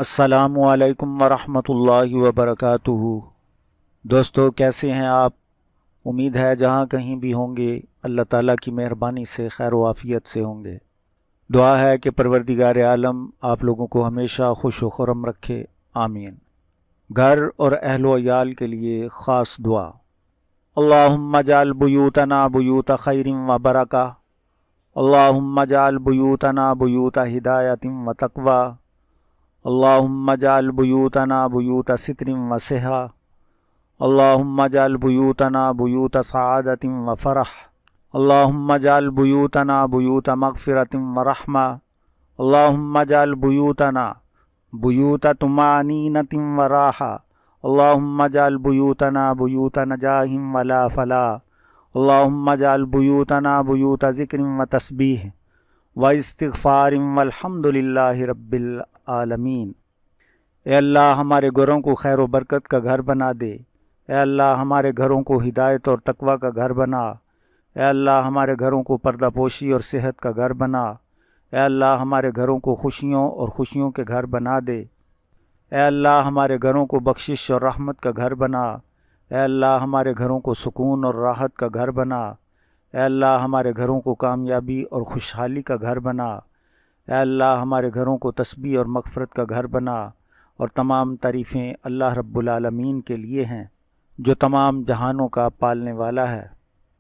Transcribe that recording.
السلام علیکم ورحمۃ اللہ وبرکاتہ۔ دوستو، کیسے ہیں آپ؟ امید ہے جہاں کہیں بھی ہوں گے اللہ تعالیٰ کی مہربانی سے خیر و عافیت سے ہوں گے۔ دعا ہے کہ پروردگار عالم آپ لوگوں کو ہمیشہ خوش و خرم رکھے، آمین۔ گھر اور اہل و عیال کے لیے خاص دعا۔ اللہم اجعل بیوتنا بیوت خیر و برکہ، اللہم اجعل بیوتنا بیوت ہدایت و تقوی، اللہم اجعل بیوتنا بیوت ستر و صحہ، اللہم اجعل بیوتنا بیوت سعادت و فرح، اللہم اجعل بیوتنا بیوت مغفرت و رحمہ، اللہم اجعل بیوتنا بیوت طمانینۃ و راحہ، اللہم اجعل بیوتنا بیوت نجاح و لا فلاح، اللہم اجعل بیوتنا بیوت ذکر و تسبیح و استغفار والحمد للہ رب العالمین۔ اے اللہ، ہمارے گھروں کو خیر و برکت کا گھر بنا دے۔ اے اللہ، ہمارے گھروں کو ہدایت اور تقوی کا گھر بنا۔ اے اللہ، ہمارے گھروں کو پردہ پوشی اور صحت کا گھر بنا۔ اے اللہ، ہمارے گھروں کو خوشیوں اور خوشیوں کے گھر بنا دے۔ اے اللہ، ہمارے گھروں کو بخشش اور رحمت کا گھر بنا۔ اے اللہ، ہمارے گھروں کو سکون اور راحت کا گھر بنا۔ اے اللہ، ہمارے گھروں کو کامیابی اور خوشحالی کا گھر بنا۔ اے اللہ، ہمارے گھروں کو تسبیح اور مغفرت کا گھر بنا۔ اور تمام تعریفیں اللہ رب العالمین کے لیے ہیں جو تمام جہانوں کا پالنے والا ہے۔